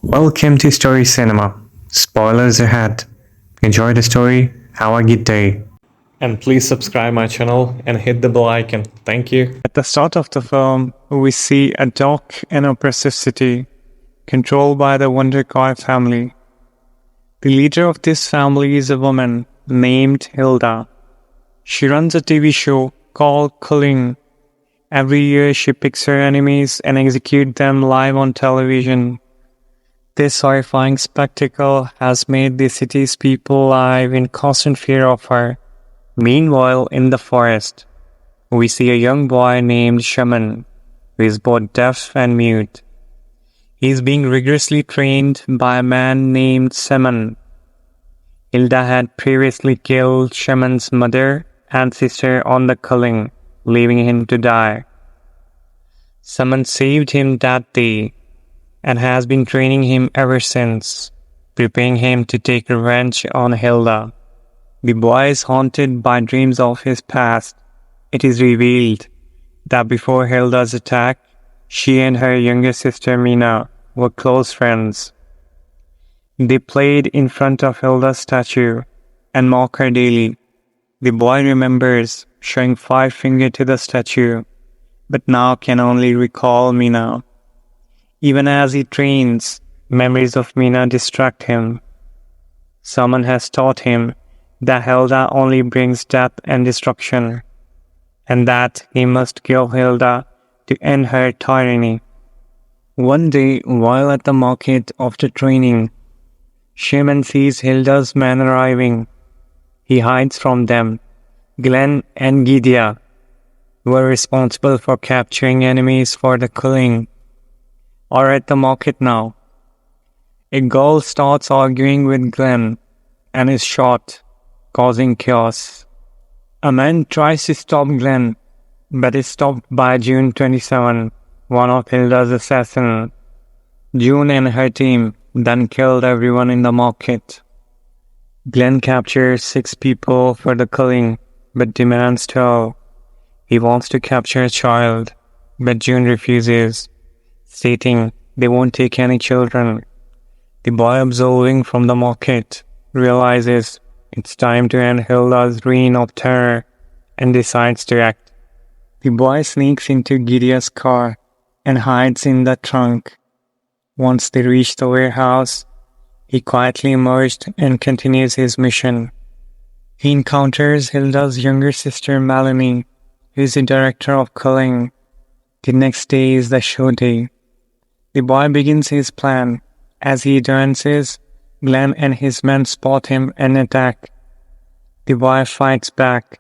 Welcome to Story Cinema. Spoilers ahead. Enjoy the story. Have a good day. And please subscribe my channel and hit the bell icon. Thank you. At the start of the film, we see a dark and oppressive city controlled by the Wondercoy family. The leader of this family is a woman named Hilda. She runs a TV show called Culling. Every year she picks her enemies and executes them live on television. This horrifying spectacle has made the city's people live in constant fear of her. Meanwhile, in the forest, we see a young boy named Shaman, who is both deaf and mute. He is being rigorously trained by a man named Seman. Hilda had previously killed Shaman's mother and sister on the culling, leaving him to die. Seman saved him that day and has been training him ever since, preparing him to take revenge on Hilda. The boy is haunted by dreams of his past. It is revealed that before Hilda's attack, she and her younger sister Mina were close friends. They played in front of Hilda's statue and mock her daily. The boy remembers showing 5 fingers to the statue, but now can only recall Mina. Even as he trains, memories of Mina distract him. Someone has taught him that Hilda only brings death and destruction, and that he must kill Hilda to end her tyranny. One day, while at the market after training, Shaman sees Hilda's men arriving. He hides from them. Glenn and Gidia were responsible for capturing enemies for the culling, are at the market now. A girl starts arguing with Glenn and is shot, causing chaos. A man tries to stop Glenn, but is stopped by June 27, one of Hilda's assassins. June and her team then killed everyone in the market. Glenn captures 6 people for the culling, but demands 12. He wants to capture a child, but June refuses, stating they won't take any children. The boy observing from the market realizes it's time to end Hilda's reign of terror and decides to act. The boy sneaks into Gidea's car and hides in the trunk. Once they reach the warehouse, he quietly emerged and continues his mission. He encounters Hilda's younger sister Melanie, who is the director of culling. The next day is the show day. The boy begins his plan. As he advances, Glenn and his men spot him and attack. The boy fights back,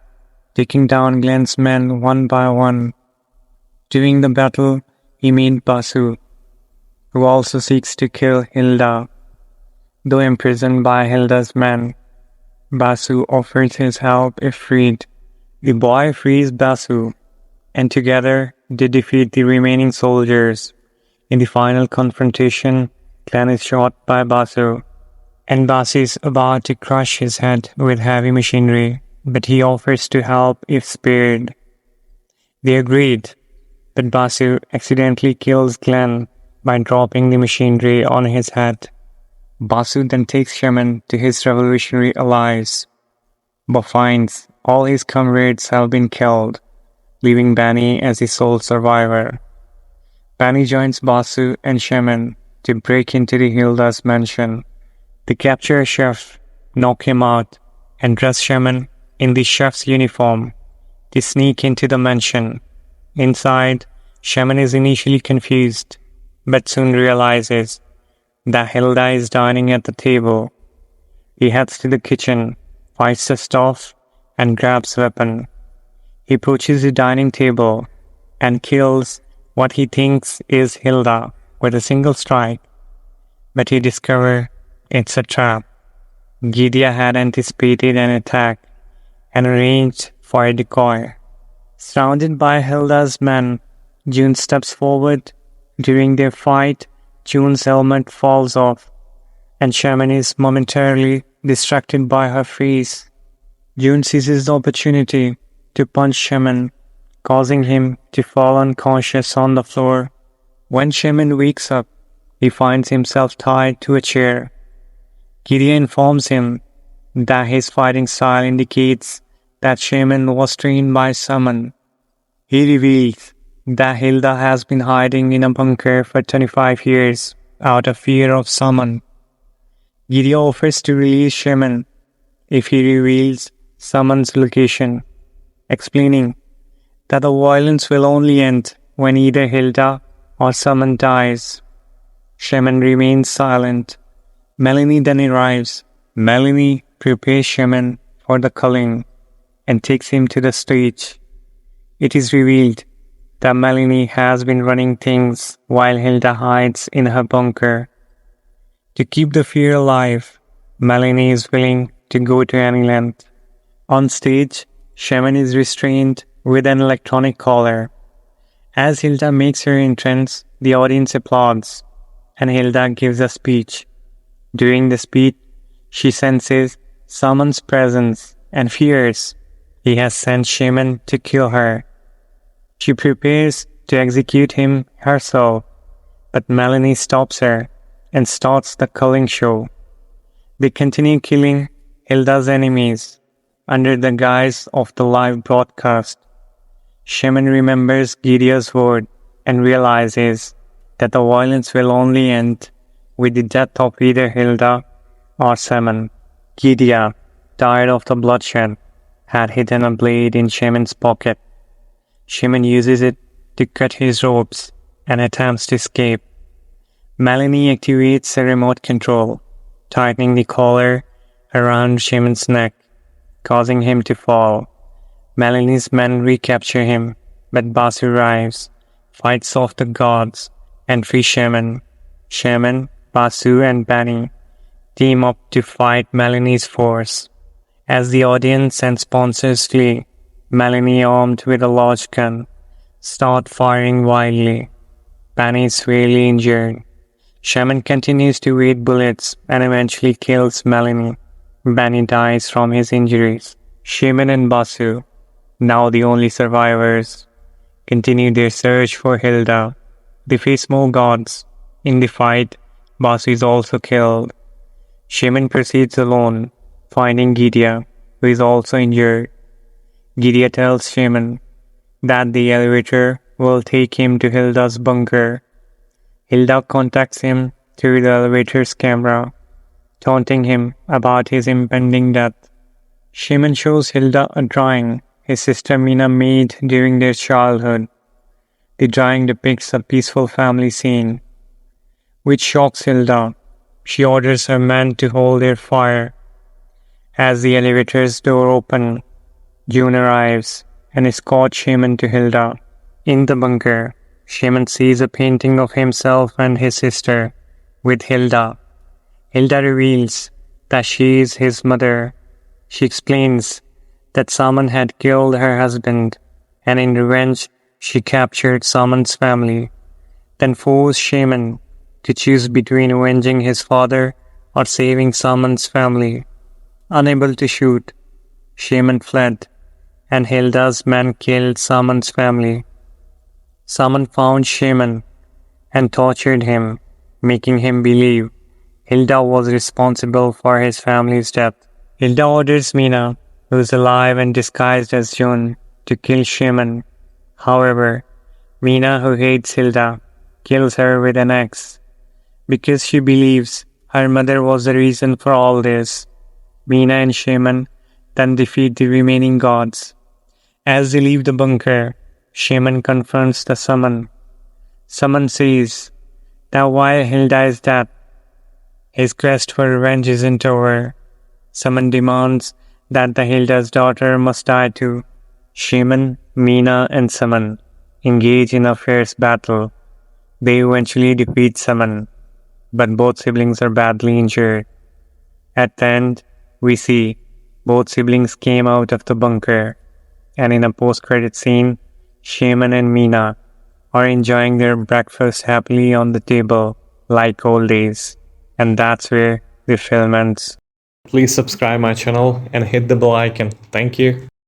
taking down Glenn's men one by one. During the battle, he meets Basu, who also seeks to kill Hilda. Though imprisoned by Hilda's men, Basu offers his help if freed. The boy frees Basu, and together they defeat the remaining soldiers. In the final confrontation, Glenn is shot by Basu, and Basu is about to crush his head with heavy machinery, but he offers to help if spared. They agreed, but Basu accidentally kills Glenn by dropping the machinery on his head. Basu then takes Shaman to his revolutionary allies, but finds all his comrades have been killed, leaving Benny as the sole survivor. Benny joins Basu and Shaman to break into the Hilda's mansion. They capture a chef, knock him out, and dress Shaman in the chef's uniform. They sneak into the mansion. Inside, Shaman is initially confused, but soon realizes that Hilda is dining at the table. He heads to the kitchen, fights the stove, and grabs a weapon. He approaches the dining table and kills what he thinks is Hilda with a single strike, but he discovers it's a trap. Gidia had anticipated an attack and arranged for a decoy. Surrounded by Hilda's men, June steps forward. During their fight, June's helmet falls off, and Shaman is momentarily distracted by her freeze. June seizes the opportunity to punch Shaman, causing him to fall unconscious on the floor. When Shaman wakes up, he finds himself tied to a chair. Gideon informs him that his fighting style indicates that Shaman was trained by someone. He reveals that Hilda has been hiding in a bunker for 25 years out of fear of someone. Gideon offers to release Shaman if he reveals someone's location, explaining that the violence will only end when either Hilda or someone dies. Shaman remains silent. Melanie then arrives. Melanie prepares Shaman for the culling and takes him to the stage. It is revealed that Melanie has been running things while Hilda hides in her bunker. To keep the fear alive, Melanie is willing to go to any length. On stage, Shaman is restrained with an electronic collar. As Hilda makes her entrance, the audience applauds, and Hilda gives a speech. During the speech, she senses someone's presence and fears he has sent Shaman to kill her. She prepares to execute him herself, but Melanie stops her and starts the culling show. They continue killing Hilda's enemies under the guise of the live broadcast. Shaman remembers Gideon's word and realizes that the violence will only end with the death of either Hilda or Shaman. Gideon, tired of the bloodshed, had hidden a blade in Shaman's pocket. Shaman uses it to cut his ropes and attempts to escape. Melanie activates a remote control, tightening the collar around Shaman's neck, causing him to fall. Melanie's men recapture him, but Basu arrives, fights off the gods, and frees Shaman. Shaman, Basu, and Benny team up to fight Melanie's force. As the audience and sponsors flee, Melanie, armed with a large gun, starts firing wildly. Benny is severely injured. Shaman continues to evade bullets and eventually kills Melanie. Benny dies from his injuries. Shaman and Basu, now the only survivors, continue their search for Hilda. They face more gods. In the fight, Basu is also killed. Shaman proceeds alone, finding Gideon, who is also injured. Gideon tells Shaman that the elevator will take him to Hilda's bunker. Hilda contacts him through the elevator's camera, taunting him about his impending death. Shaman shows Hilda a drawing his sister Mina made during their childhood. The drawing depicts a peaceful family scene, which shocks Hilda. She orders her men to hold their fire. As the elevator's door opens, June arrives and escorts Shaman to Hilda. In the bunker, Shaman sees a painting of himself and his sister with Hilda. Hilda reveals that she is his mother. She explains that Saman had killed her husband, and in revenge, she captured Saman's family, then forced Shaman to choose between avenging his father or saving Saman's family. Unable to shoot, Shaman fled, and Hilda's men killed Saman's family. Saman found Shaman and tortured him, making him believe Hilda was responsible for his family's death. Hilda orders Mina, who is alive and disguised as June, to kill Shaman. However, Mina, who hates Hilda, kills her with an axe because she believes her mother was the reason for all this. Mina and Shaman then defeat the remaining gods. As they leave the bunker, Shaman confronts the Saman. Saman says that while Hilda is dead, his quest for revenge isn't over. Saman demands that the Hilda's daughter must die too. Shaman, Mina, and Saman engage in a fierce battle. They eventually defeat Saman, but both siblings are badly injured. At the end, we see both siblings came out of the bunker, and in a post-credit scene, Shaman and Mina are enjoying their breakfast happily on the table like old days. And that's where the film ends. Please subscribe my channel and hit the bell icon. Thank you.